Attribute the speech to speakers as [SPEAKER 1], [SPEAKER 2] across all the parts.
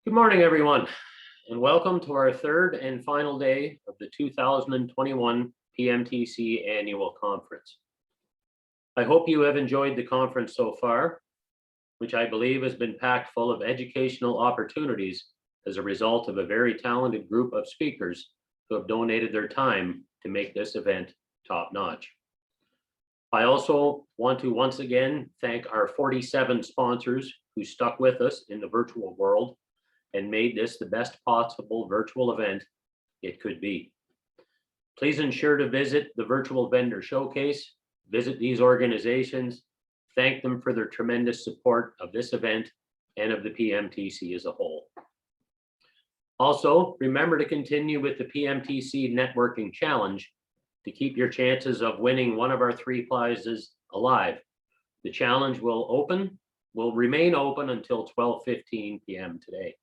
[SPEAKER 1] Good morning, everyone, and welcome to our third and final day of the 2021 PMTC Annual Conference. I hope you have enjoyed the conference so far, which I believe has been packed full of educational opportunities as a result of a very talented group of speakers who have donated their time to make this event top-notch. I also want to once again thank our 47 sponsors who stuck with us in the virtual world and made this the best possible virtual event it could be. Please ensure to visit the virtual vendor showcase, visit these organizations, thank them for their tremendous support of this event and of the PMTC as a whole. Also, remember to continue with the PMTC Networking Challenge to keep your chances of winning one of our 3 prizes alive. The challenge will remain open until 12:15 p.m. today.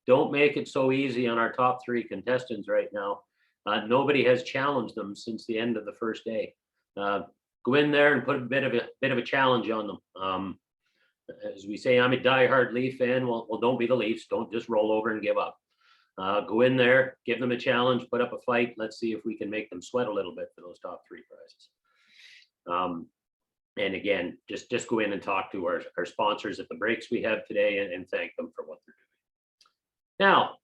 [SPEAKER 1] Don't make it so easy on our top 3 contestants right now. Nobody has challenged them since the end of the first day. Go in there and put a bit of a challenge on them. As we say, I'm a diehard Leaf fan. Well, don't be the Leafs. Don't just roll over and give up. Go in there, give them a challenge, put up a fight. Let's see if we can make them sweat a little bit for those top 3 prizes. And again, just go in and talk to our sponsors at the breaks we have today and thank them for what they're doing. Now,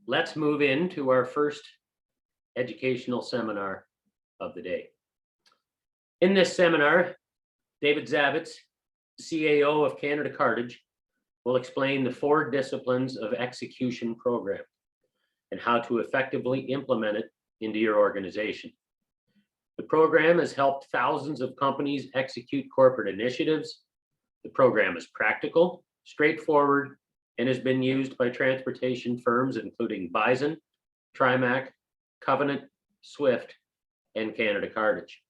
[SPEAKER 1] let's move into our first educational seminar of the day. In this seminar, David Zavitz, CAO of Canada Cartage, will explain the 4 disciplines of execution program and how to effectively implement it into your organization. The program has helped thousands of companies execute corporate initiatives. The program is practical, straightforward, and has been used by transportation firms including Bison, Trimac, Covenant, Swift, and Canada Cartage.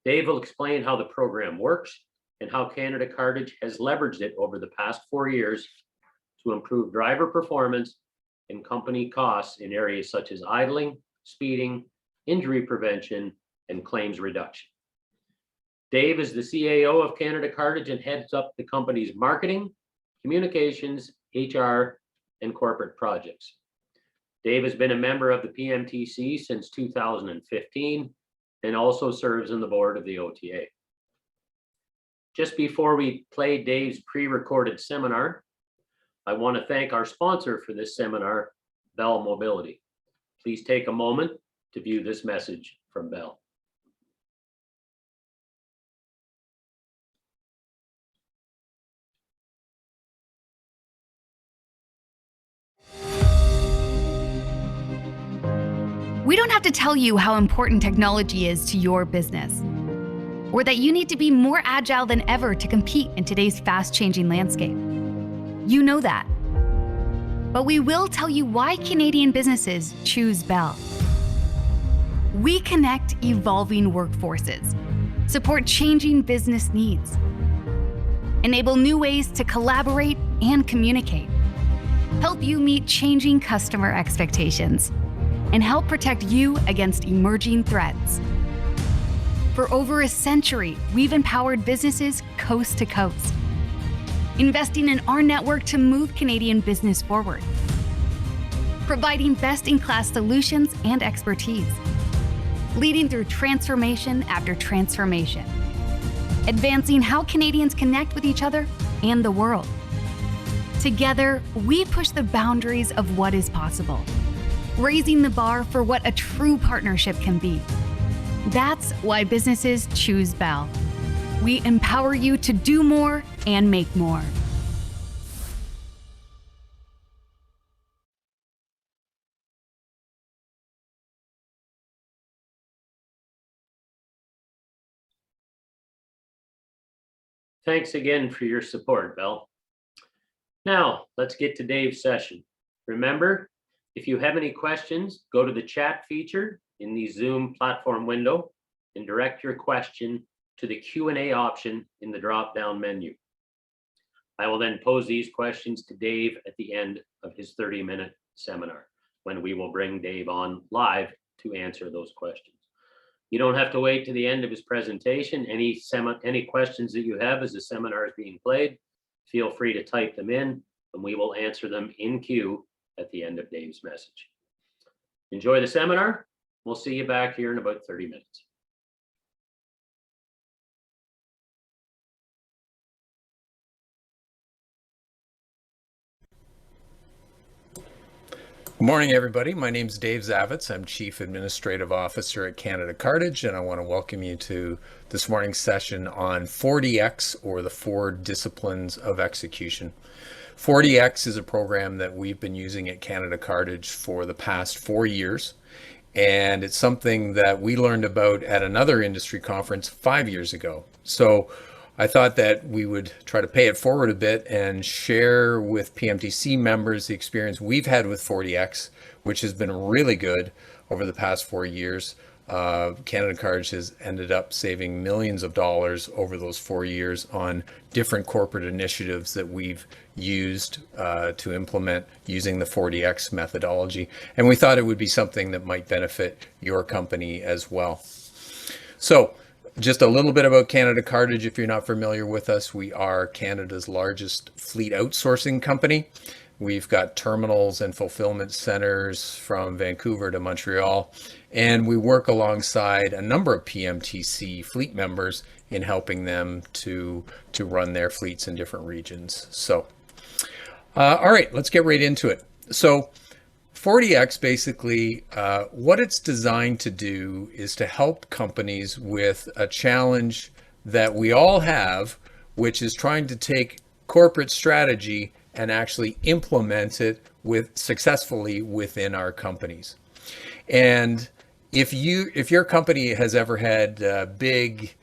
[SPEAKER 1] Dave will explain how the program works and how Canada Cartage has leveraged it over the past 4 years to improve driver performance and company costs in areas such as idling, speeding, injury prevention, and claims reduction. Dave is the CAO of Canada Cartage and heads up the company's marketing, communications, HR, and corporate projects. Dave has been a member of the PMTC since 2015 and also serves on the board of the OTA. Just before we play Dave's pre-recorded seminar, I want to thank our sponsor for this seminar, Bell Mobility. Please take a moment to view this message from Bell.
[SPEAKER 2] We don't have to tell you how important technology is to your business, or that you need to be more agile than ever to compete in today's fast-changing landscape. You know that. But we will tell you why Canadian businesses choose Bell. We connect evolving workforces, support changing business needs, enable new ways to collaborate and communicate, help you meet changing customer expectations, and help protect you against emerging threats. For over a century, we've empowered businesses coast to coast, investing in our network to move Canadian business forward, providing best-in-class solutions and expertise, leading through transformation after transformation, advancing how Canadians connect with each other and the world. Together, we push the boundaries of what is possible, raising the bar for what a true partnership can be. That's why businesses choose Bell. We empower you to do more and make more.
[SPEAKER 1] Thanks again for your support, Bell. Now, let's get to Dave's session. Remember, if you have any questions, go to the chat feature in the Zoom platform window and direct your question to the Q&A option in the drop-down menu. I will then pose these questions to Dave at the end of his 30-minute seminar, when we will bring Dave on live to answer those questions. You don't have to wait to the end of his presentation. Any questions that you have as the seminar is being played, feel free to type them in, and we will answer them in queue at the end of Dave's message. Enjoy the seminar. We'll see you back here in about 30 minutes.
[SPEAKER 3] Good morning, everybody. My name is Dave Zavitz. I'm Chief Administrative Officer at Canada Cartage, and I want to welcome you to this morning's session on 40X, or the 4 disciplines of execution. 40X is a program that we've been using at Canada Cartage for the past 4 years, and it's something that we learned about at another industry conference 5 years ago. So I thought that we would try to pay it forward a bit and share with PMTC members the experience we've had with 40X, which has been really good over the past 4 years. Canada Cartage has ended up saving millions of dollars over those 4 years on different corporate initiatives that we've used to implement using the 40X methodology. And we thought it would be something that might benefit your company as well. So, just a little bit about Canada Cartage. If you're not familiar with us, we are Canada's largest fleet outsourcing company. We've got terminals and fulfillment centers from Vancouver to Montreal, and we work alongside a number of PMTC fleet members in helping them to run their fleets in different regions. So, all right, let's get right into it. So, 40X basically, what it's designed to do is to help companies with a challenge that we all have, which is trying to take corporate strategy and actually implement it successfully within our companies. And if your company has ever had big,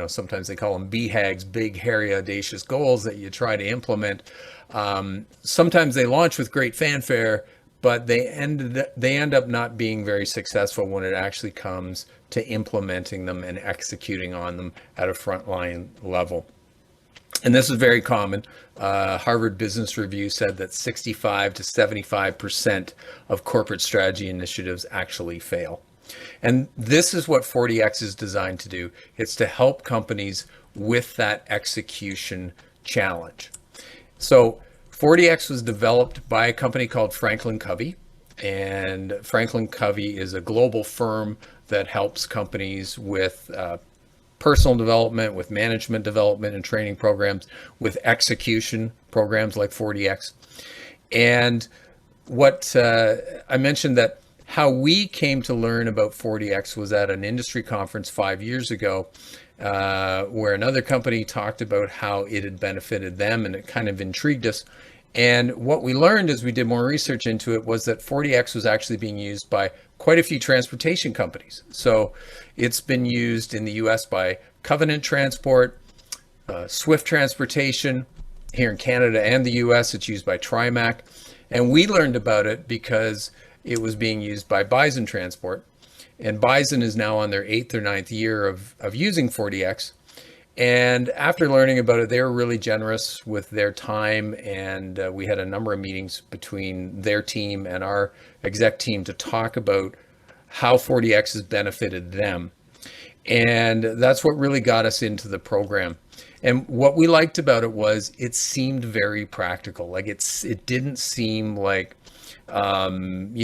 [SPEAKER 3] sometimes they call them BHAGs, big, hairy, audacious goals that you try to implement, sometimes they launch with great fanfare, but they end up not being very successful when it actually comes to implementing them and executing on them at a frontline level. And this is very common. Harvard Business Review said that 65 to 75% of corporate strategy initiatives actually fail. And this is what 40X is designed to do. It's to help companies with that execution challenge. So 40X was developed by a company called Franklin Covey, and Franklin Covey is a global firm that helps companies with personal development, with management development and training programs, with execution programs like 40X. And what I mentioned that how we came to learn about 40X was at an industry conference 5 years ago, where another company talked about how it had benefited them, and it kind of intrigued us. And what we learned as we did more research into it was that 40X was actually being used by quite a few transportation companies. So it's been used in the US by Covenant Transport, Swift Transportation. Here in Canada and the US, it's used by Trimac. And we learned about it because it was being used by Bison Transport. And Bison is now on their 8th or 9th year of using 40X. And after learning about it, they were really generous with their time, and we had a number of meetings between their team and our exec team to talk about how 40X has benefited them. And that's what really got us into the program. And what we liked about it was it seemed very practical. Like it didn't seem like good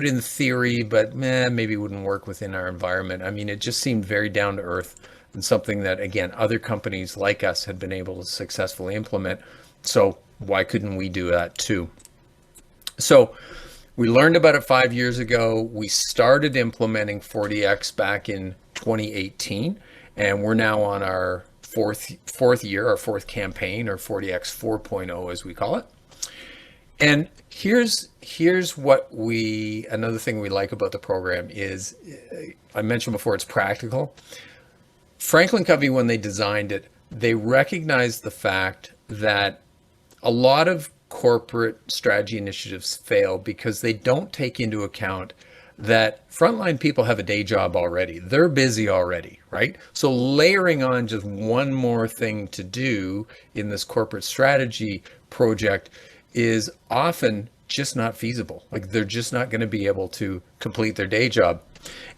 [SPEAKER 3] in theory, but maybe wouldn't work within our environment. I mean, it just seemed very down to earth, and something that, again, other companies like us had been able to successfully implement. So why couldn't we do that too? So we learned about it 5 years ago. We started implementing 40X back in 2018, and we're now on our fourth year, our fourth campaign, or 40X 4.0 as we call it. And here's what another thing we like about the program is, I mentioned before, it's practical. Franklin Covey, when they designed it, they recognized the fact that a lot of corporate strategy initiatives fail because they don't take into account that frontline people have a day job already. They're busy already, right? So layering on just one more thing to do in this corporate strategy project is often just not feasible. Like, they're just not going to be able to complete their day job.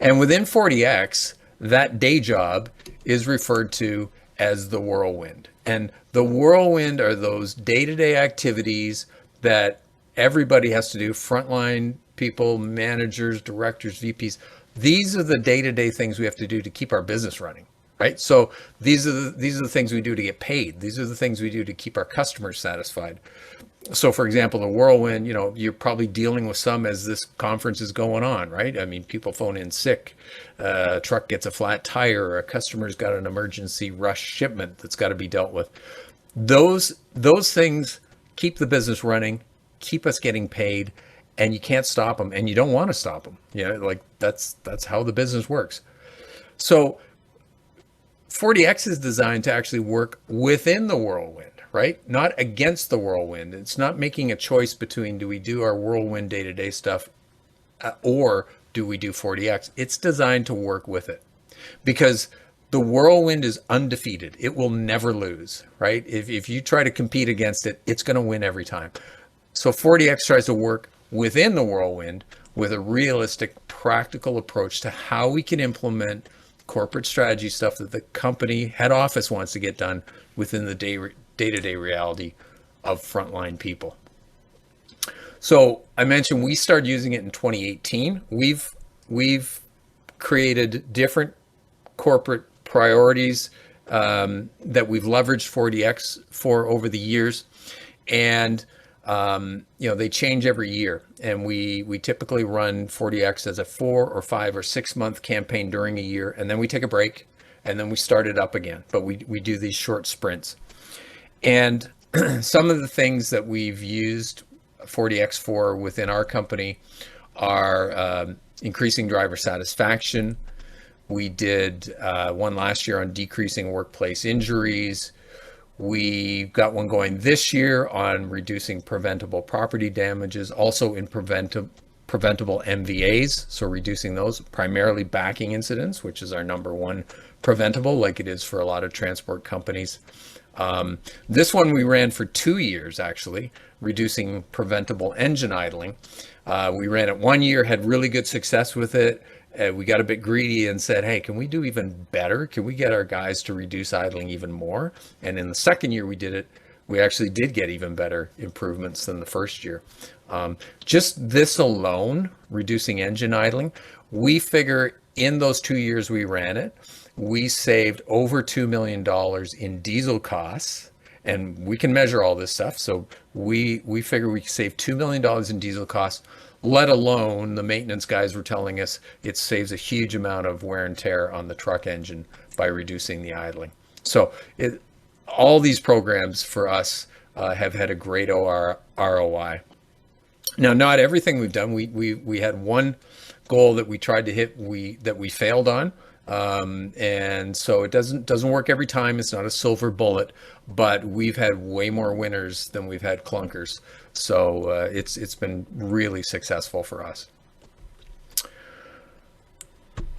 [SPEAKER 3] And within 40X, that day job is referred to as the whirlwind. And the whirlwind are those day-to-day activities that everybody has to do, frontline people, managers, directors, VPs. These are the day-to-day things we have to do to keep our business running, right? So these are the things we do to get paid. These are the things we do to keep our customers satisfied. So for example, the whirlwind, you're probably dealing with some as this conference is going on, right? I mean, people phone in sick, a truck gets a flat tire, or a customer's got an emergency rush shipment that's got to be dealt with. Those things keep the business running, keep us getting paid, and you can't stop them, and you don't want to stop them. Like that's how the business works. So 40X is designed to actually work within the whirlwind, right? Not against the whirlwind. It's not making a choice between, do we do our whirlwind day-to-day stuff or do we do 40X? It's designed to work with it, because the whirlwind is undefeated. It will never lose, right? If you try to compete against it, it's going to win every time. So 40X tries to work within the whirlwind with a realistic, practical approach to how we can implement corporate strategy stuff that the company head office wants to get done within the day-to-day reality of frontline people. So I mentioned we started using it in 2018. We've created different corporate priorities that we've leveraged 40X for over the years, and they change every year. And we typically run 40X as a 4 or 5 or 6 month campaign during a year, and then we take a break, and then we start it up again. But we do these short sprints. And some of the things that we've used 40X for within our company are increasing driver satisfaction. We did one last year on decreasing workplace injuries. We got one going this year on reducing preventable property damages, also in preventable MVAs, so reducing those, primarily backing incidents, which is our number one preventable, like it is for a lot of transport companies. This one we ran for 2 years, actually, reducing preventable engine idling. We ran it 1 year, had really good success with it. We got a bit greedy and said, hey, can we do even better? Can we get our guys to reduce idling even more? And in the second year we did it, we actually did get even better improvements than the first year. Just this alone, reducing engine idling, we figure in those 2 years we ran it, we saved over $2 million in diesel costs, and we can measure all this stuff. So we figure we saved $2 million in diesel costs, let alone the maintenance guys were telling us it saves a huge amount of wear and tear on the truck engine by reducing the idling. So all these programs for us have had a great ROI. Now, not everything we've done. We had one goal that we tried to hit that we failed on. And so it doesn't work every time. It's not a silver bullet, but we've had way more winners than we've had clunkers. So it's been really successful for us.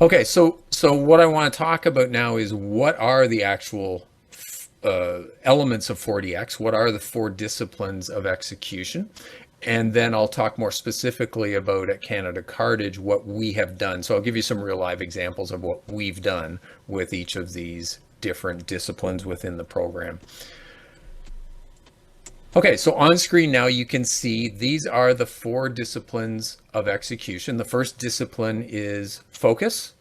[SPEAKER 3] Okay, so what I want to talk about now is what are the actual elements of 40X? What are the 4 disciplines of execution? And then I'll talk more specifically about at Canada Cartage what we have done. So I'll give you some real live examples of what we've done with each of these different disciplines within the program. Okay, so on screen now you can see these are the 4 disciplines of execution. The first discipline is focus.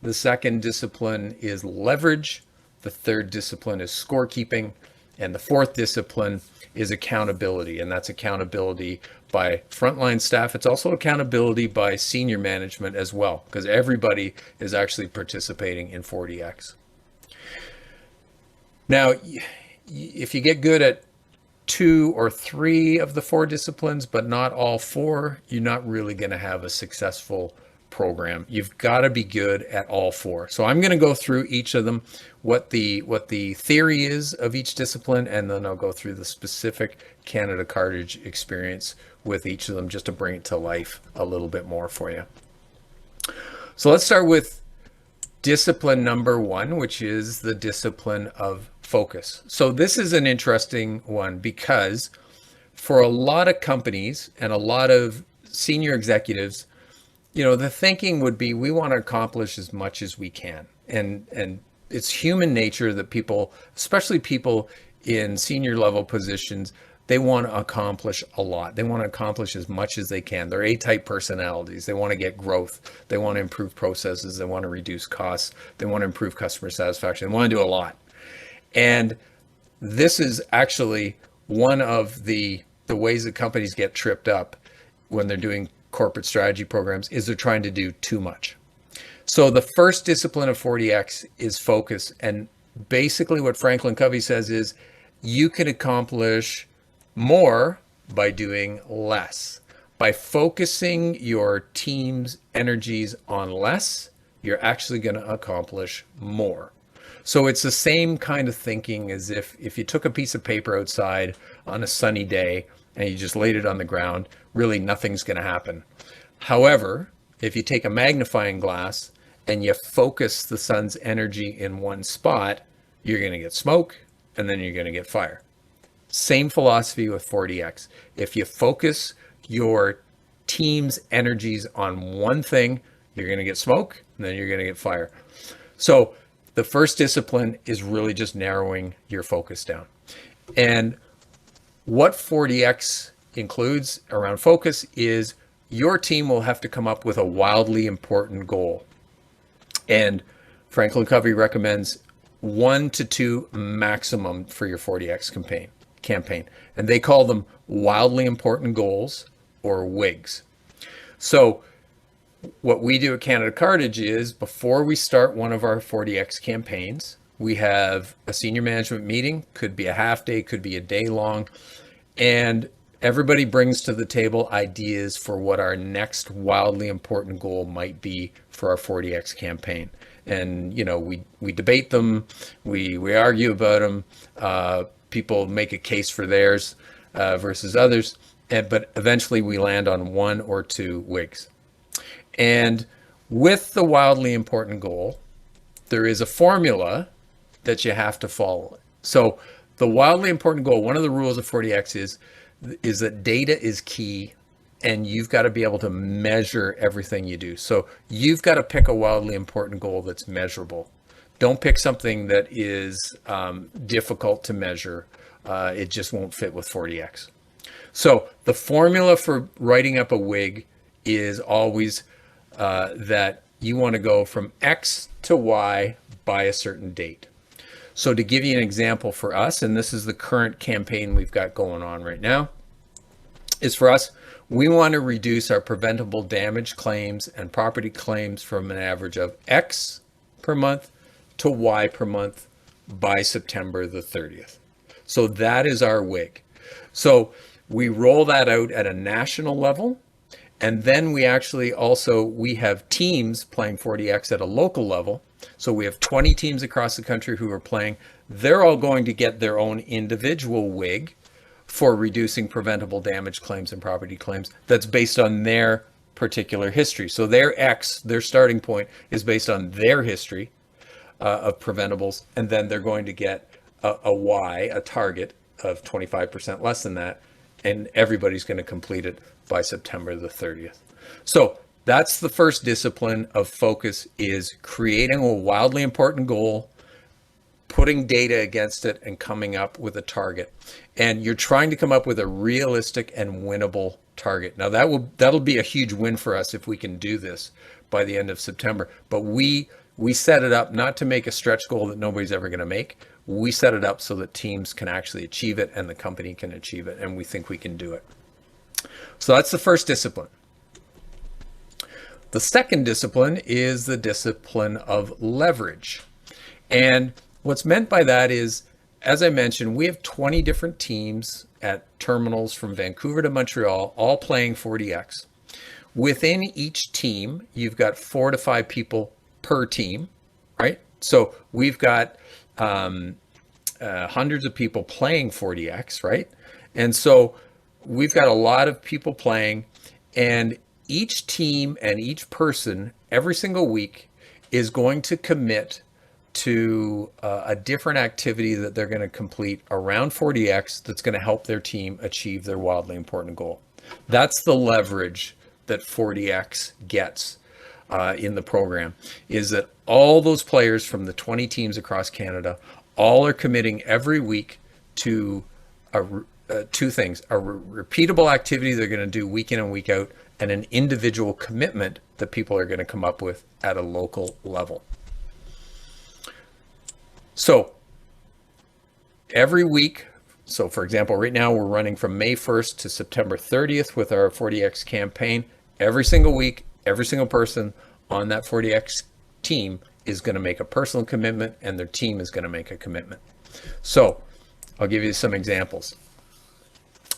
[SPEAKER 3] The second discipline is leverage. The third discipline is scorekeeping. And the fourth discipline is accountability, and that's accountability by frontline staff. It's also accountability by senior management as well, because everybody is actually participating in 40X. Now, if you get good at 2 or 3 of the 4 disciplines, but not all 4, you're not really going to have a successful program. You've got to be good at all 4. So I'm going to go through each of them, what the theory is of each discipline, and then I'll go through the specific Canada Cartage experience with each of them just to bring it to life a little bit more for you. So let's start with discipline number 1, which is the discipline of focus. So this is an interesting one because for a lot of companies and a lot of senior executives, the thinking would be we want to accomplish as much as we can. And it's human nature that people, especially people in senior level positions, they want to accomplish a lot. They want to accomplish as much as they can. They're A-type personalities. They want to get growth. They want to improve processes. They want to reduce costs. They want to improve customer satisfaction. They want to do a lot. And this is actually one of the ways that companies get tripped up when they're doing corporate strategy programs, is they're trying to do too much. So the first discipline of 40X is focus. And basically what Franklin Covey says is you can accomplish more by doing less. By focusing your team's energies on less, you're actually going to accomplish more. So it's the same kind of thinking as if you took a piece of paper outside on a sunny day and you just laid it on the ground, really nothing's going to happen. However, if you take a magnifying glass and you focus the sun's energy in one spot, you're going to get smoke and then you're going to get fire. Same philosophy with 40X. If you focus your team's energies on one thing, you're going to get smoke and then you're going to get fire. So the first discipline is really just narrowing your focus down. And what 40X includes around focus is your team will have to come up with a wildly important goal. And Franklin Covey recommends 1 to 2 maximum for your 40X campaign. And they call them wildly important goals, or WIGs. So what we do at Canada Cartage is, before we start one of our 40X campaigns, we have a senior management meeting, could be a half day, could be a day long, and everybody brings to the table ideas for what our next wildly important goal might be for our 40X campaign. And, you know, we debate them, we argue about them, people make a case for theirs versus others, but eventually we land on 1 or 2 WIGs. And with the wildly important goal, there is a formula that you have to follow. So the wildly important goal, one of the rules of 40X is that data is key, and you've got to be able to measure everything you do. So you've got to pick a wildly important goal that's measurable. Don't pick something that is difficult to measure. It just won't fit with 40X. So the formula for writing up a WIG is always that you want to go from X to Y by a certain date. So to give you an example for us, and this is the current campaign we've got going on right now, is for us, we want to reduce our preventable damage claims and property claims from an average of X per month to Y per month by September the 30th. So that is our WIG. So we roll that out at a national level. And then we actually we have teams playing 40X at a local level. So we have 20 teams across the country who are playing. They're all going to get their own individual WIG for reducing preventable damage claims and property claims that's based on their particular history. So their X, their starting point, is based on their history of preventables. And then they're going to get a Y, a target of 25% less than that. And everybody's going to complete it by September the 30th. So that's the first discipline of focus, is creating a wildly important goal, putting data against it, and coming up with a target. And you're trying to come up with a realistic and winnable target. Now that'll be a huge win for us if we can do this by the end of September. But we set it up not to make a stretch goal that nobody's ever going to make. We set it up so that teams can actually achieve it and the company can achieve it, and we think we can do it. So that's the first discipline. The second discipline is the discipline of leverage. And what's meant by that is, as I mentioned, we have 20 different teams at terminals from Vancouver to Montreal, all playing 40X. Within each team, you've got 4 to 5 people per team, right? So we've got hundreds of people playing 40X, right? And so we've got a lot of people playing, and each team and each person every single week is going to commit to a different activity that they're going to complete around 40X that's going to help their team achieve their wildly important goal. That's the leverage that 40X gets in the program is that all those players from the 20 teams across Canada all are committing every week to two things: a repeatable activity they're going to do week in and week out, and an individual commitment that people are going to come up with at a local level. So every week, so for example, right now we're running from May 1st to September 30th with our 40X campaign. Every single week, every single person on that 40X team is going to make a personal commitment, and their team is going to make a commitment. So I'll give you some examples.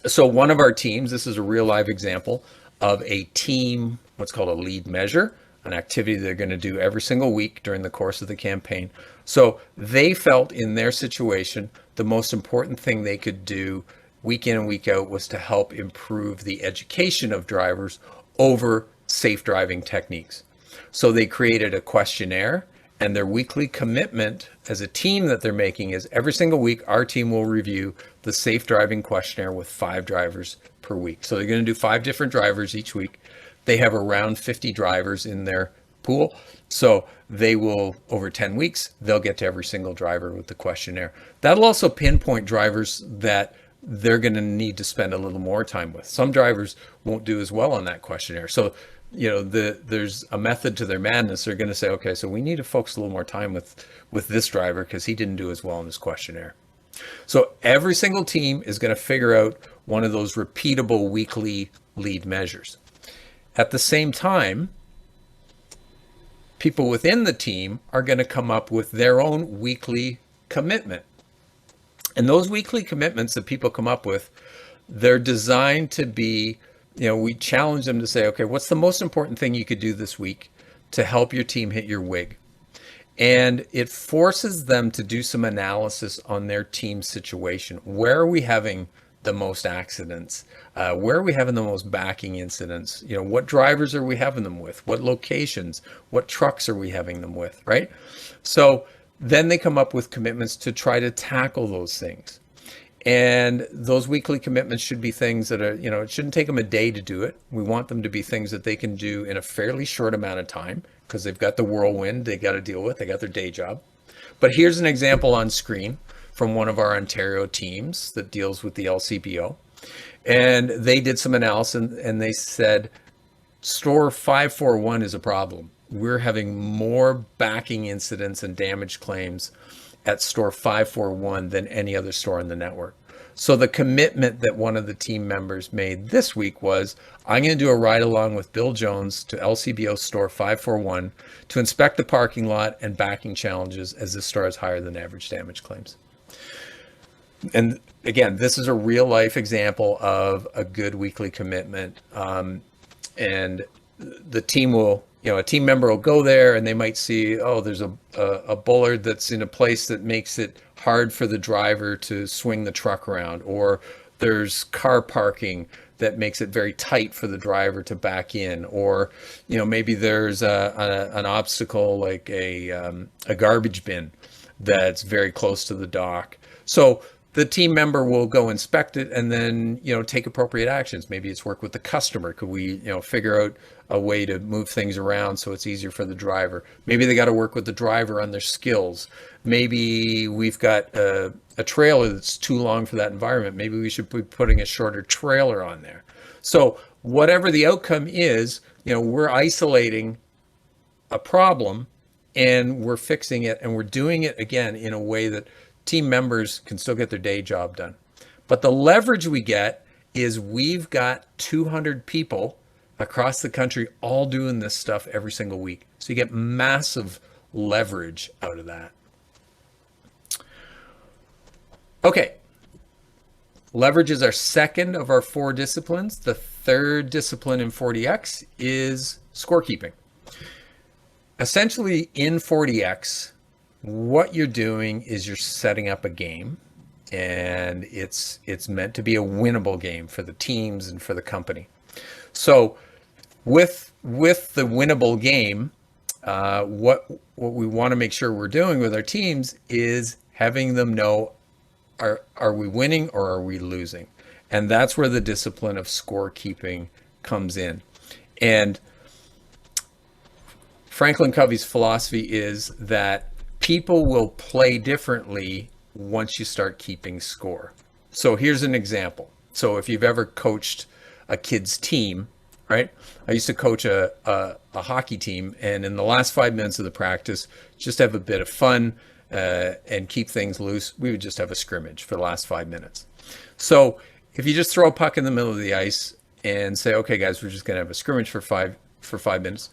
[SPEAKER 3] So one of our teams, this is a real live example of a team, what's called a lead measure, an activity they're going to do every single week during the course of the campaign. So they felt in their situation, the most important thing they could do week in and week out was to help improve the education of drivers over safe driving techniques. So they created a questionnaire, and their weekly commitment as a team that they're making is every single week, our team will review the safe driving questionnaire with 5 drivers per week. So they're going to do 5 different drivers each week. They have around 50 drivers in their pool. So they will, over 10 weeks, they'll get to every single driver with the questionnaire. That'll also pinpoint drivers that they're going to need to spend a little more time with. Some drivers won't do as well on that questionnaire. So, you know, there's a method to their madness. They're going to say, okay, so we need to focus a little more time with this driver because he didn't do as well on this questionnaire. So every single team is going to figure out one of those repeatable weekly lead measures. At the same time, people within the team are going to come up with their own weekly commitment. And those weekly commitments that people come up with, they're designed to be, you know, we challenge them to say, okay, what's the most important thing you could do this week to help your team hit your WIG? And it forces them to do some analysis on their team situation. Where are we having the most accidents? Where are we having the most backing incidents? You know, what drivers are we having them with? What locations? What trucks are we having them with, right? So then they come up with commitments to try to tackle those things. And those weekly commitments should be things that are, you know, it shouldn't take them a day to do it. We want them to be things that they can do in a fairly short amount of time because they've got the whirlwind they got to deal with. They got their day job. But here's an example on screen from one of our Ontario teams that deals with the LCBO. And they did some analysis and they said, store 541 is a problem. We're having more backing incidents and damage claims at store 541 than any other store in the network. So the commitment that one of the team members made this week was, I'm going to do a ride along with Bill Jones to LCBO store 541 to inspect the parking lot and backing challenges as this store has higher than average damage claims. And again, this is a real life example of a good weekly commitment. And the team will, you know, a team member will go there and they might see, oh, there's a bollard that's in a place that makes it hard for the driver to swing the truck around, or there's car parking that makes it very tight for the driver to back in, or, you know, maybe there's an obstacle like a garbage bin that's very close to the dock. So the team member will go inspect it and then, you know, take appropriate actions. Maybe it's work with the customer. Could we, you know, figure out a way to move things around so it's easier for the driver? Maybe they got to work with the driver on their skills. Maybe we've got a trailer that's too long for that environment. Maybe we should be putting a shorter trailer on there. So whatever the outcome is, you know, we're isolating a problem and we're fixing it, and we're doing it again in a way that team members can still get their day job done. But the leverage we get is we've got 200 people across the country all doing this stuff every single week. So you get massive leverage out of that. Okay. Leverage is our second of our 4 disciplines. The third discipline in 40X is scorekeeping. Essentially in 40X, what you're doing is you're setting up a game, and it's meant to be a winnable game for the teams and for the company. So with the winnable game, what we want to make sure we're doing with our teams is having them know, are we winning or are we losing? And that's where the discipline of scorekeeping comes in. And Franklin Covey's philosophy is that people will play differently once you start keeping score. So here's an example. So if you've ever coached a kid's team, right? I used to coach a hockey team, and in the last 5 minutes of the practice, just have a bit of fun and keep things loose, we would just have a scrimmage for the last 5 minutes. So if you just throw a puck in the middle of the ice and say, okay, guys, we're just going to have a scrimmage for 5 minutes,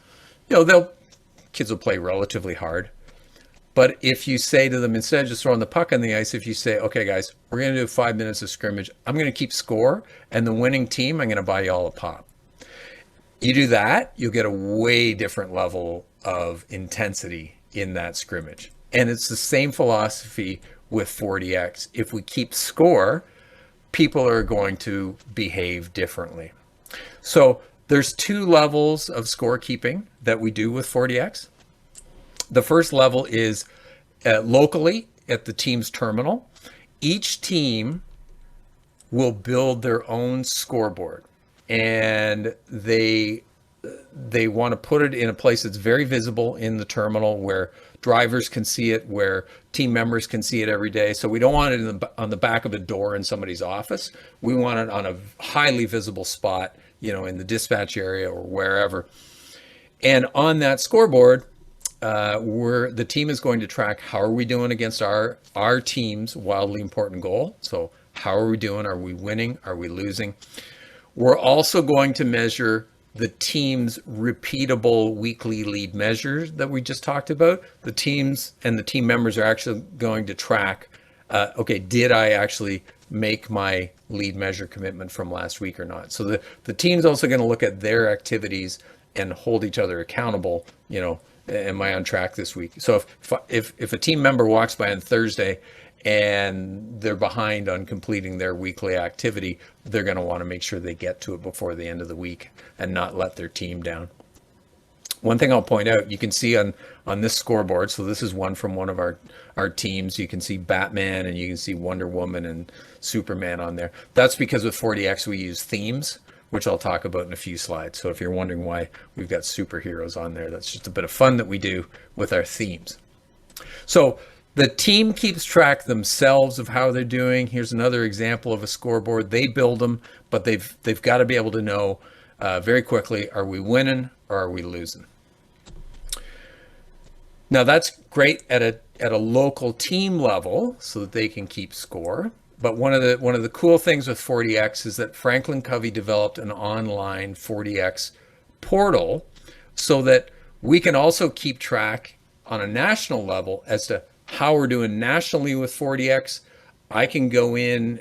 [SPEAKER 3] kids will play relatively hard. But if you say to them, instead of just throwing the puck on the ice, if you say, okay, guys, we're going to do 5 minutes of scrimmage, I'm going to keep score, and the winning team, I'm going to buy you all a pop. You do that, you'll get a way different level of intensity in that scrimmage. And it's the same philosophy with 40X. If we keep score, people are going to behave differently. So there's 2 levels of scorekeeping that we do with 40X. The first level is locally at the team's terminal. Each team will build their own scoreboard, and they want to put it in a place that's very visible in the terminal where drivers can see it, where team members can see it every day. So we don't want it on the back of a door in somebody's office. We want it on a highly visible spot, in the dispatch area or wherever. And on that scoreboard, the team is going to track how are we doing against our team's wildly important goal. So how are we doing? Are we winning? Are we losing? We're also going to measure the team's repeatable weekly lead measures that we just talked about. The teams and the team members are actually going to track, did I actually make my lead measure commitment from last week or not? So the team's also going to look at their activities and hold each other accountable, am I on track this week? So if a team member walks by on Thursday and they're behind on completing their weekly activity, they're going to want to make sure they get to it before the end of the week and not let their team down. One thing I'll point out, you can see on this scoreboard, so this is one from one of our teams, you can see Batman and you can see Wonder Woman and Superman on there. That's because with 40X we use themes, which I'll talk about in a few slides. So if you're wondering why we've got superheroes on there, that's just a bit of fun that we do with our themes. So the team keeps track themselves of how they're doing. Here's another example of a scoreboard. They build them, but they've got to be able to know very quickly, are we winning or are we losing? Now that's great at a local team level so that they can keep score. But one of the cool things with 40X is that Franklin Covey developed an online 40X portal so that we can also keep track on a national level as to how we're doing nationally with 40X. I can go in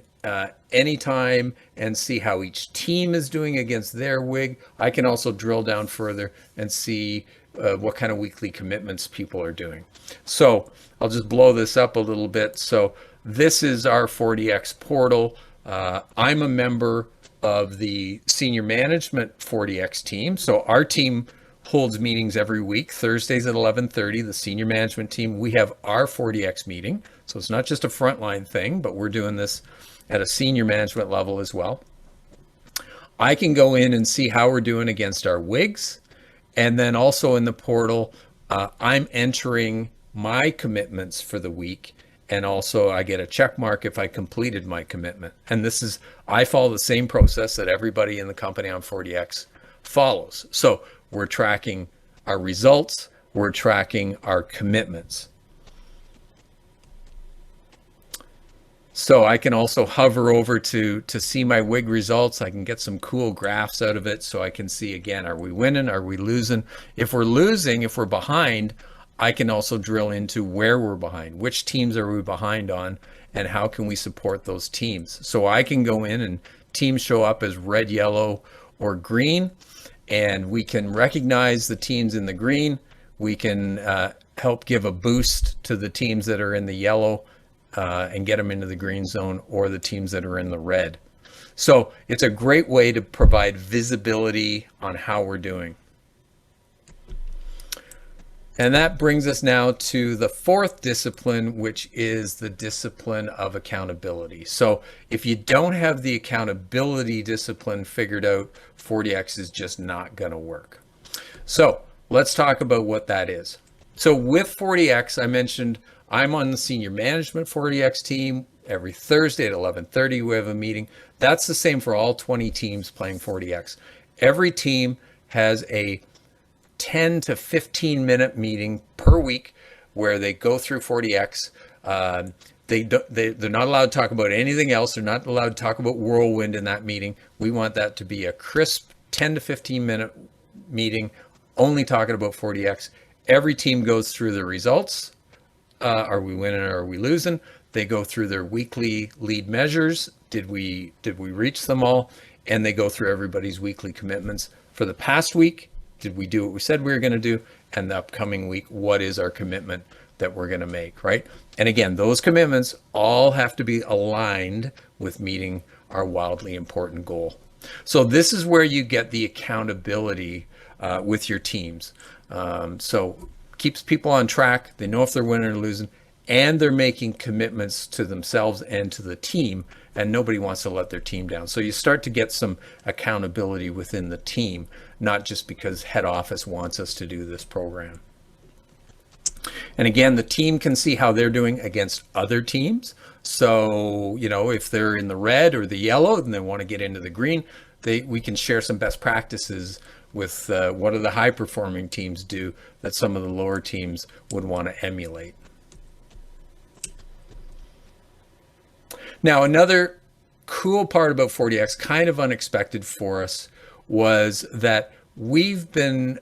[SPEAKER 3] anytime and see how each team is doing against their WIG. I can also drill down further and see what kind of weekly commitments people are doing. So I'll just blow this up a little bit. So this is our 40X portal. I'm a member of the senior management 40X team. So our team holds meetings every week, Thursdays at 11:30, the senior management team. We have our 40X meeting. So it's not just a frontline thing, but we're doing this at a senior management level as well. I can go in and see how we're doing against our WIGs. And then also in the portal, I'm entering my commitments for the week. And also I get a check mark if I completed my commitment. And I follow the same process that everybody in the company on 40X follows. So we're tracking our results, we're tracking our commitments. So I can also hover over to see my WIG results. I can get some cool graphs out of it so I can see again, are we winning? Are we losing? If we're losing, if we're behind, I can also drill into where we're behind, which teams are we behind on, and how can we support those teams. So I can go in and teams show up as red, yellow, or green, and we can recognize the teams in the green. We can help give a boost to the teams that are in the yellow and get them into the green zone, or the teams that are in the red. So it's a great way to provide visibility on how we're doing. And that brings us now to the fourth discipline, which is the discipline of accountability. So if you don't have the accountability discipline figured out, 40X is just not going to work. So let's talk about what that is. So with 40X, I mentioned I'm on the senior management 40X team. Every Thursday at 11:30, we have a meeting. That's the same for all 20 teams playing 40X. Every team has a 10 to 15 minute meeting per week where they go through 40X. They're not allowed to talk about anything else. They're not allowed to talk about Whirlwind in that meeting. We want that to be a crisp 10 to 15 minute meeting, only talking about 40X. Every team goes through the results. Are we winning or are we losing? They go through their weekly lead measures. Did we reach them all? And they go through everybody's weekly commitments. For the past week, did we do what we said we were going to do? And the upcoming week, what is our commitment that we're going to make, right? And again, those commitments all have to be aligned with meeting our wildly important goal. So this is where you get the accountability with your teams. So keeps people on track. They know if they're winning or losing, and they're making commitments to themselves and to the team, and nobody wants to let their team down. So you start to get some accountability within the team, not just because head office wants us to do this program. And again, the team can see how they're doing against other teams. So, if they're in the red or the yellow and they want to get into the green, we can share some best practices with what do the high performing teams do that some of the lower teams would want to emulate. Now, another cool part about 40X, kind of unexpected for us, was that we've been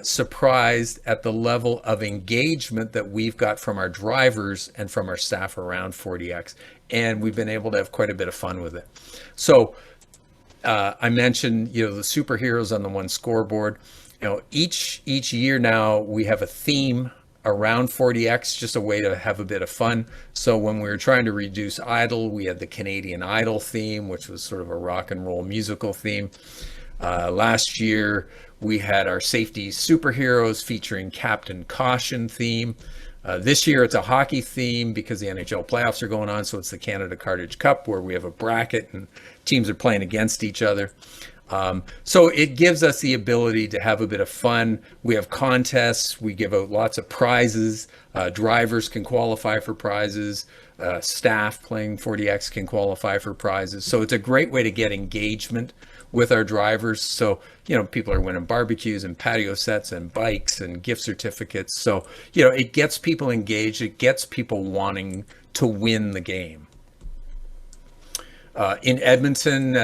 [SPEAKER 3] surprised at the level of engagement that we've got from our drivers and from our staff around 40X. And we've been able to have quite a bit of fun with it. So I mentioned, the superheroes on the one scoreboard. Each year now we have a theme around 40X, just a way to have a bit of fun. So when we were trying to reduce idle, we had the Canadian Idol theme, which was sort of a rock and roll musical theme. Last year, we had our safety superheroes featuring Captain Caution theme. This year, it's a hockey theme because the NHL playoffs are going on. So it's the Canada Cartage Cup where we have a bracket and teams are playing against each other. So it gives us the ability to have a bit of fun. We have contests. We give out lots of prizes. Drivers can qualify for prizes. Staff playing 40X can qualify for prizes. So it's a great way to get engagement with our drivers. So, people are winning barbecues and patio sets and bikes and gift certificates. So, it gets people engaged. It gets people wanting to win the game. In Edmonton,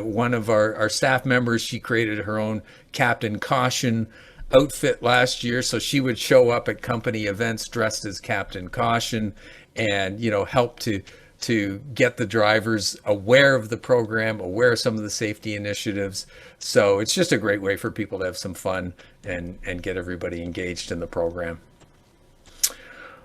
[SPEAKER 3] one of our staff members, she created her own Captain Caution outfit last year. So she would show up at company events dressed as Captain Caution and, help to get the drivers aware of the program, aware of some of the safety initiatives. So it's just a great way for people to have some fun and get everybody engaged in the program.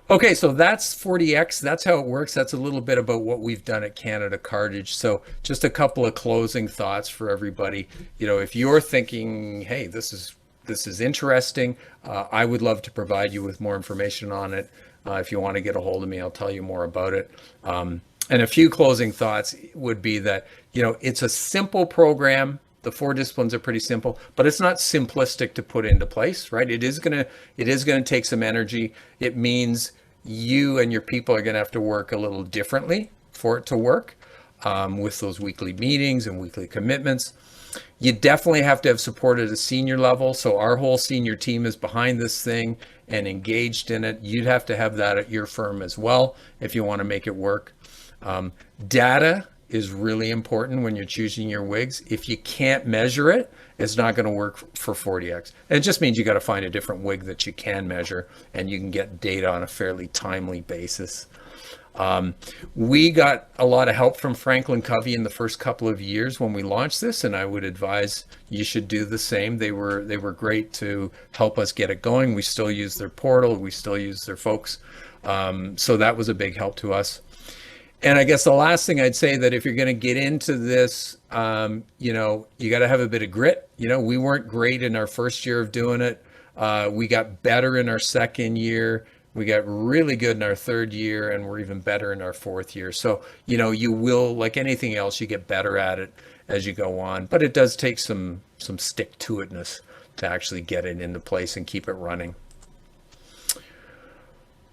[SPEAKER 3] Okay, so that's 40X. That's how it works. That's a little bit about what we've done at Canada Cartage. So just a couple of closing thoughts for everybody. If you're thinking, hey, this is interesting, I would love to provide you with more information on it. If you want to get a hold of me, I'll tell you more about it. And a few closing thoughts would be that, it's a simple program. The 4 disciplines are pretty simple, but it's not simplistic to put into place, right? It is gonna take some energy. It means you and your people are gonna have to work a little differently for it to work, with those weekly meetings and weekly commitments. You definitely have to have support at a senior level. So our whole senior team is behind this thing and engaged in it. You'd have to have that at your firm as well if you want to make it work. Data is really important when you're choosing your wigs. If you can't measure it, it's not going to work for 40X. And it just means you got to find a different wig that you can measure and you can get data on a fairly timely basis. We got a lot of help from Franklin Covey in the first couple of years when we launched this, and I would advise you should do the same. They were great to help us get it going. We still use their portal. We still use their folks. So that was a big help to us. And I guess the last thing I'd say that if you're going to get into this, you got to have a bit of grit. We weren't great in our first year of doing it. We got better in our second year. We got really good in our third year, and we're even better in our fourth year. So, you will, like anything else, you get better at it. as you go on, but it does take some stick-to-itness to actually get it into place and keep it running.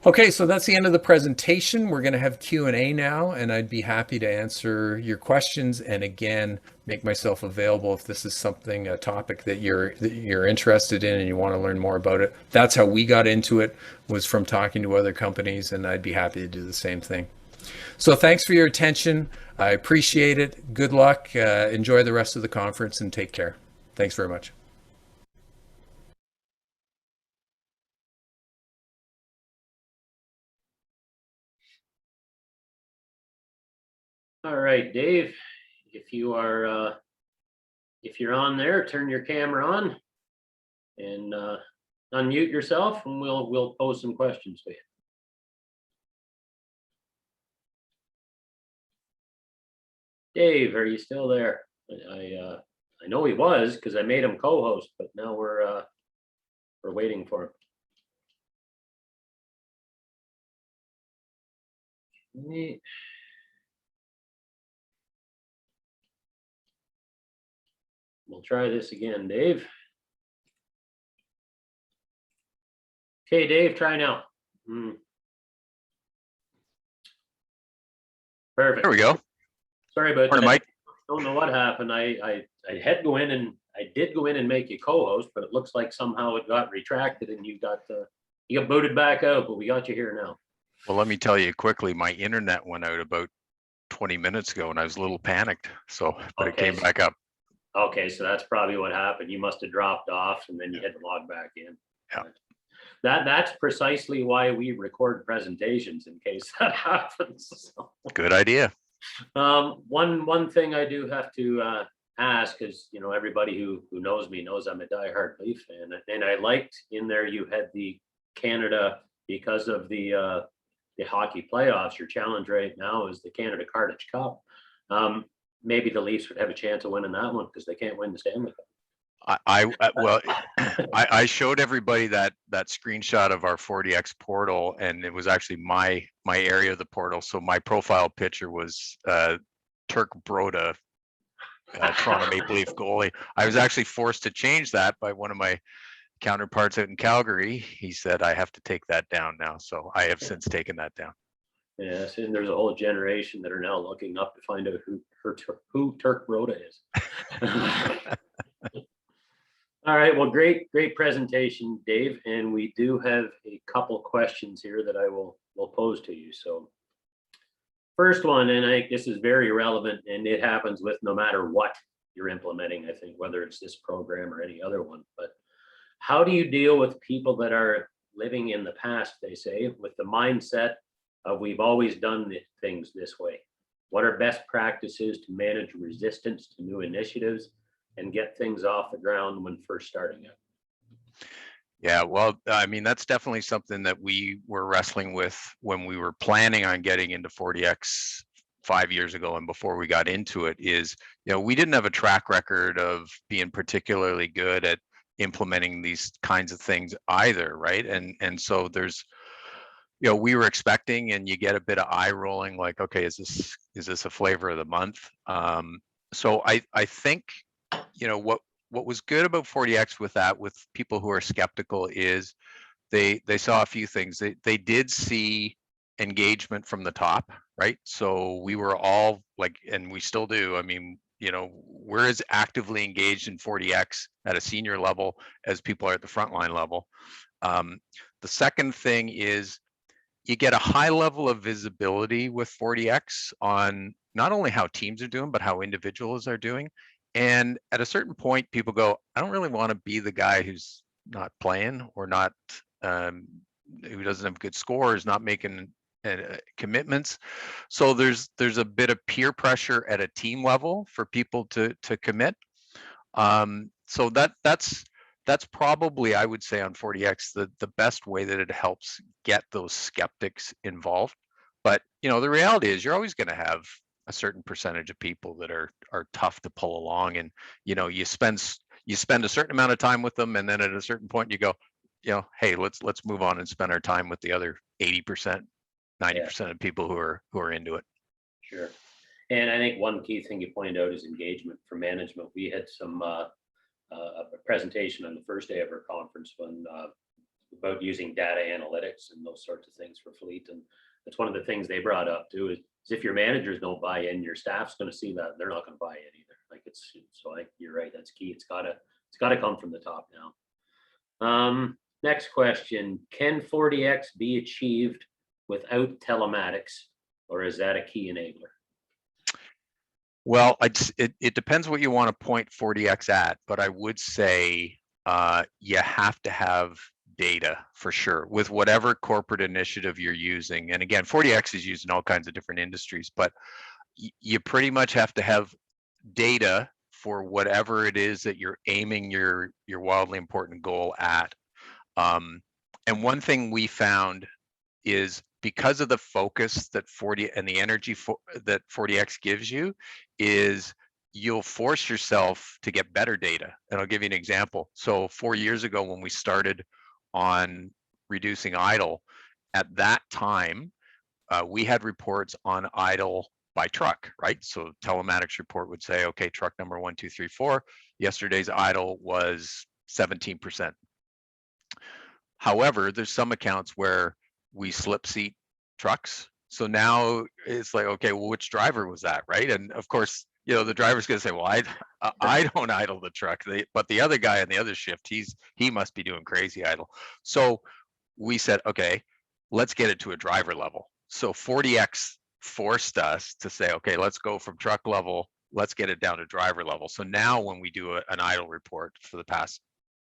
[SPEAKER 3] Okay, so that's the end of the presentation. We're going to have Q&A now, and I'd be happy to answer your questions. And again, make myself available if this is something, a topic that you're interested in and you want to learn more about it. That's how we got into it, was from talking to other companies, and I'd be happy to do the same thing. So thanks for your attention. I appreciate it. Good luck. Enjoy the rest of the conference and take care. Thanks very much.
[SPEAKER 1] All right, Dave, if you're on there, turn your camera on and unmute yourself, and we'll pose some questions to you. Dave, are you still there? I know he was, because I made him co-host, but now we're waiting for him. We'll try this again, Dave. Okay, Dave, try now. Perfect.
[SPEAKER 4] There we go.
[SPEAKER 1] Sorry about
[SPEAKER 4] Morning,
[SPEAKER 1] that.
[SPEAKER 4] Mike.
[SPEAKER 1] I don't know what happened. I did go in and make you co-host, but it looks like somehow it got retracted and you got booted back out, but we got you here now.
[SPEAKER 4] Well, let me tell you quickly, my internet went out about 20 minutes ago and I was a little panicked. So, but it came back up.
[SPEAKER 1] Okay, so that's probably what happened. You must have dropped off and then you had to log back in.
[SPEAKER 4] Yeah.
[SPEAKER 1] That's precisely why we record presentations, in case that happens. So.
[SPEAKER 4] Good idea.
[SPEAKER 1] One thing I do have to ask is, everybody who knows me knows I'm a diehard Leaf fan, and I liked in there you had the Canada, because of the hockey playoffs. Your challenge right now is the Canada Cartage Cup. Maybe the Leafs would have a chance of winning that one because they can't win the Stanley Cup.
[SPEAKER 4] I showed everybody that screenshot of our 40X portal, and it was actually my area of the portal. So my profile picture was Turk Broda, Toronto Maple Leaf goalie. I was actually forced to change that by one of my counterparts out in Calgary. He said I have to take that down now. So I have since taken that down.
[SPEAKER 1] Yes, and there's a whole generation that are now looking up to find out who Turk Broda is. All right, well, great presentation, Dave. And we do have a couple questions here that I will pose to you. So first one, and I think this is very relevant, and it happens with no matter what you're implementing, I think, whether it's this program or any other one. But how do you deal with people that are living in the past, they say, with the mindset of we've always done things this way? What are best practices to manage resistance to new initiatives and get things off the ground when first starting out?
[SPEAKER 4] Yeah, well, I mean, that's definitely something that we were wrestling with when we were planning on getting into 40X 5 years ago, and before we got into it, is, we didn't have a track record of being particularly good at implementing these kinds of things either, right? And so there's, we were expecting, and you get a bit of eye rolling, like, okay, is this a flavor of the month? So I think, what was good about 40X with people who are skeptical is they saw a few things. They did see engagement from the top, right? So we were all like, and we still do. I mean, we're as actively engaged in 40X at a senior level as people are at the frontline level. The second thing is you get a high level of visibility with 40X on not only how teams are doing, but how individuals are doing. And at a certain point, people go, I don't really want to be the guy who's not playing or not, who doesn't have good scores, not making commitments. So there's a bit of peer pressure at a team level for people to commit. So that's probably, I would say, on 40X, the best way that it helps get those skeptics involved. But the reality is you're always going to have a certain percentage of people that are tough to pull along, and you spend a certain amount of time with them, and then at a certain point you go, hey, let's move on and spend our time with the other 80%, 90% of people who are into it.
[SPEAKER 1] Sure. And I think one key thing you pointed out is engagement for management. We had some a presentation on the first day of our conference when about using data analytics and those sorts of things for fleet. And that's one of the things they brought up too, is if your managers don't buy in, your staff's going to see that they're not going to buy in either. Like so I, you're right, that's key. It's gotta come from the top now. Next question, can 40X be achieved without telematics, or is that a key enabler?
[SPEAKER 4] Well, it depends what you want to point 40X at, but I would say you have to have data for sure with whatever corporate initiative you're using. And again, 40X is used in all kinds of different industries, but you pretty much have to have data for whatever it is that you're aiming your wildly important goal at. And one thing we found is because of the focus that 40 and the energy that 40X gives you, is you'll force yourself to get better data. And I'll give you an example. So 4 years ago, when we started on reducing idle, at that time, we had reports on idle by truck, right? So telematics report would say, okay, truck number 1, 2, 3, 4, yesterday's idle was 17%. However, there's some accounts where we slip seat trucks. So now it's like, okay, well, which driver was that, right? And of course, you know, the driver's gonna say, well, I don't idle the truck, but the other guy on the other shift, he must be doing crazy idle. So we said, okay, let's get it to a driver level. So 40X forced us to say, okay, let's go from truck level, let's get it down to driver level. So now when we do an idle report for the past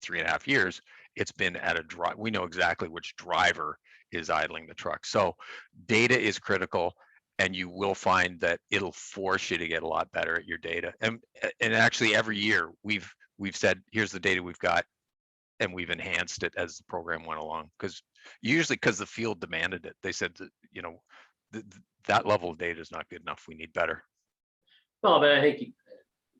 [SPEAKER 4] 3.5 years, it's been at a drive. We know exactly which driver is idling the truck. So data is critical, and you will find that it'll force you to get a lot better at your data. And actually every year we've said, here's the data we've got, and we've enhanced it as the program went along, because the field demanded it. They said that, you know, that level of data is not good enough. We need better.
[SPEAKER 1] Well, but I think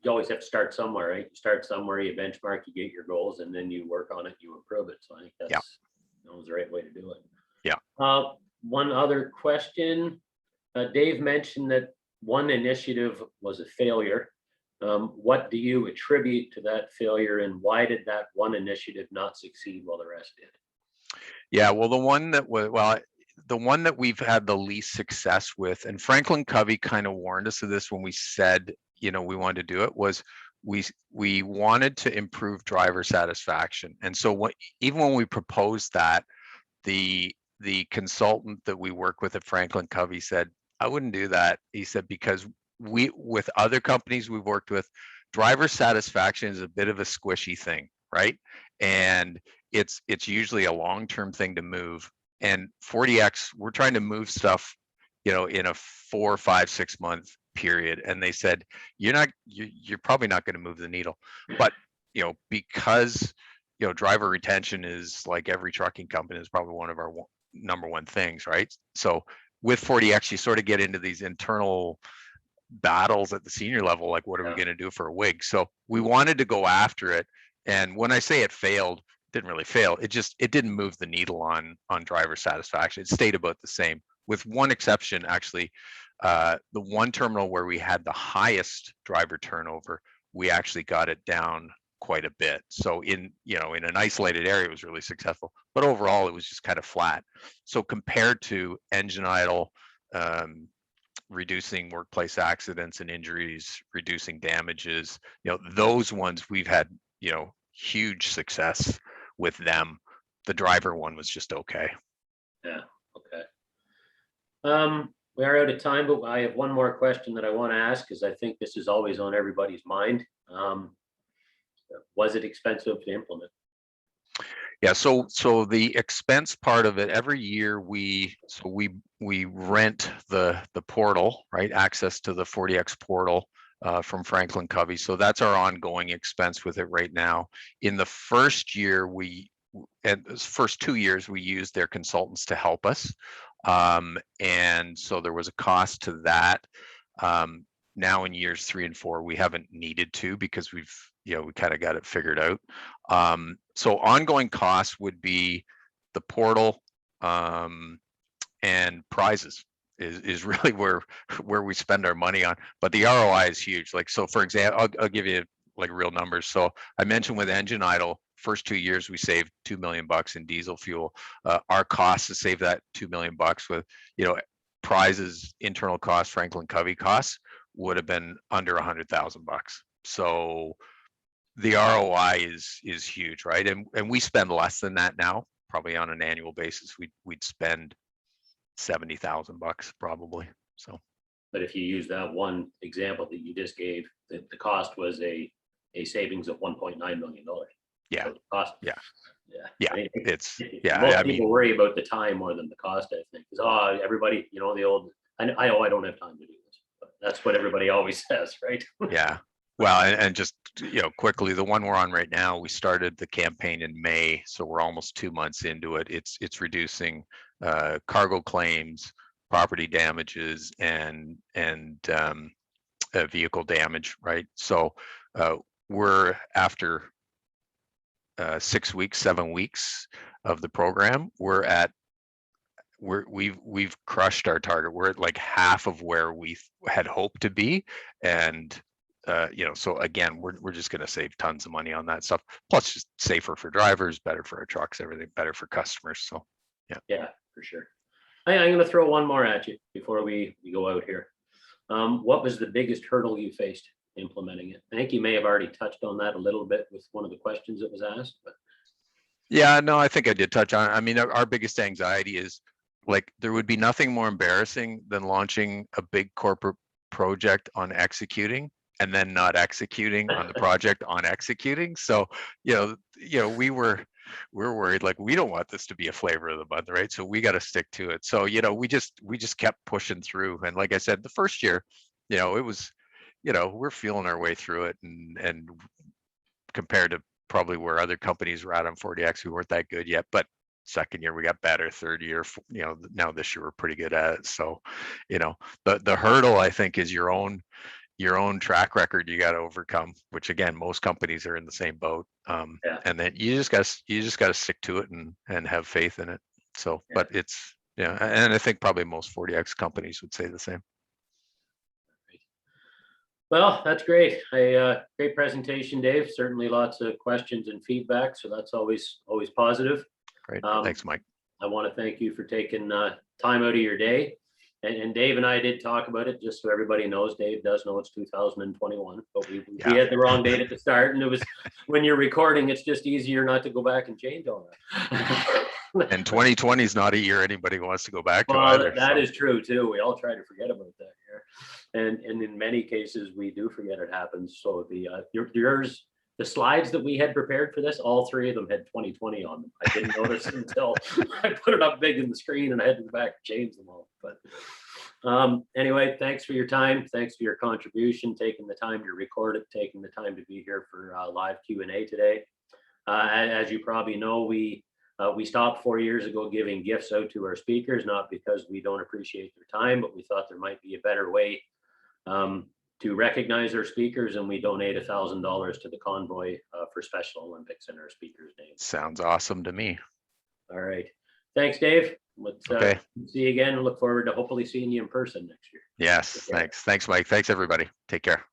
[SPEAKER 1] you always have to start somewhere, right? You start somewhere, you benchmark, you get your goals, and then you work on it, you improve it. So I think that's the right way to do it.
[SPEAKER 4] Yeah.
[SPEAKER 1] One other question. Dave mentioned that one initiative was a failure. What do you attribute to that failure, and why did that one initiative not succeed while the rest did?
[SPEAKER 4] Yeah, well, the one that we've had the least success with, and Franklin Covey kind of warned us of this when we said, you know, we wanted to do it, was we wanted to improve driver satisfaction. And so even when we proposed that, the consultant that we work with at Franklin Covey said, I wouldn't do that. He said, because with other companies we've worked with, driver satisfaction is a bit of a squishy thing, right? And it's usually a long-term thing to move. And 40X, we're trying to move stuff, you know, in a 4, 5, 6 month period. And they said, you're probably not going to move the needle. But, you know, because, you know, driver retention is, like every trucking company, is probably one of our number one things, right? So with 40X, you sort of get into these internal battles at the senior level, like what are we going to do for a wig? So we wanted to go after it. And when I say it failed, it didn't really fail. It didn't move the needle on driver satisfaction. It stayed about the same, with one exception, actually. The one terminal where we had the highest driver turnover, we actually got it down quite a bit. So in an isolated area, it was really successful, but overall it was just kind of flat. So compared to engine idle, reducing workplace accidents and injuries, reducing damages, you know, those ones we've had, you know, huge success with them. The driver one was just okay.
[SPEAKER 1] Yeah. Okay. We are out of time, but I have one more question that I want to ask, because I think this is always on everybody's mind. Was it expensive to implement?
[SPEAKER 4] Yeah, so the expense part of it, every year we rent the portal, right? Access to the 40X portal from Franklin Covey. So that's our ongoing expense with it right now. In the first year, first 2 years, we used their consultants to help us. And so there was a cost to that. Now in years 3 and 4, we haven't needed to, because we kind of got it figured out. So ongoing costs would be the portal and prizes. is really where we spend our money on. But the ROI is huge. Like, so for example, I'll give you like real numbers. So I mentioned with engine idle, first 2 years we saved $2 million in diesel fuel. Our costs to save that $2 million with, prizes, internal costs, Franklin Covey costs would have been under $100,000. So the ROI is huge, right? And we spend less than that now. Probably on an annual basis, we'd spend $70,000 probably. So,
[SPEAKER 1] but if you use that one example that you just gave, the cost was a savings of $1.9 million.
[SPEAKER 4] Yeah.
[SPEAKER 1] So the cost.
[SPEAKER 4] Yeah.
[SPEAKER 1] Yeah.
[SPEAKER 4] Yeah. It's
[SPEAKER 1] most people worry about the time more than the cost, I think. Because everybody, the old, I don't have time to do this. But that's what everybody always says, right?
[SPEAKER 4] Yeah. Well, and just quickly, the one we're on right now, we started the campaign in May, so we're almost 2 months into it. It's reducing cargo claims, property damages, and vehicle damage, right? So we're after 6 weeks, 7 weeks of the program, we've crushed our target. We're at like half of where we had hoped to be, and so again, we're just going to save tons of money on that stuff. Plus, just safer for drivers, better for our trucks, everything better for customers. So,
[SPEAKER 1] yeah, for sure. I'm going to throw one more at you before we go out here. What was the biggest hurdle you faced implementing it? I think you may have already touched on that a little bit with one of the questions that was asked, but.
[SPEAKER 4] Yeah, no, I think I did touch on it. I mean, our biggest anxiety is like there would be nothing more embarrassing than launching a big corporate project on executing and then not executing on the project on executing. So, we were worried, like, we don't want this to be a flavor of the month, right? So we got to stick to it. So, we just kept pushing through. And like I said, the first year, it was, we're feeling our way through it, and compared to probably where other companies were at on 40X, we weren't that good yet. But second year we got better. Third year, now this year we're pretty good at it. So, the hurdle, I think, is your own track record you got to overcome, which again, most companies are in the same boat. And then you just got to stick to it and have faith in it. So, but it's, and I think probably most 40X companies would say the same.
[SPEAKER 1] Well, that's great. Great presentation, Dave. Certainly lots of questions and feedback. So that's always positive.
[SPEAKER 4] Great. Thanks, Mike.
[SPEAKER 1] I want to thank you for taking time out of your day. And Dave and I did talk about it, just so everybody knows. Dave does know it's 2021, but we had the wrong date at the start, and it was when you're recording, it's just easier not to go back and change all that.
[SPEAKER 4] And 2020 is not a year anybody wants to go back to either.
[SPEAKER 1] That is true too. We all try to forget about that year, and in many cases we do forget it happens. So the slides that we had prepared for this, all three of them had 2020 on them. I didn't notice until I put it up big in the screen, and I had to go back and change them all. But anyway, thanks for your time. Thanks for your contribution, taking the time to record it, taking the time to be here for live Q&A today. As you probably know, we stopped 4 years ago giving gifts out to our speakers, not because we don't appreciate their time, but we thought there might be a better way to recognize our speakers, and we donate $1,000 to the convoy for Special Olympics in our speakers' names.
[SPEAKER 4] Sounds awesome to me.
[SPEAKER 1] All right. Thanks, Dave. Let's
[SPEAKER 4] okay.
[SPEAKER 1] See you again, and look forward to hopefully seeing you in person next year.
[SPEAKER 4] Yes, thanks. Thanks, Mike. Thanks, everybody. Take care.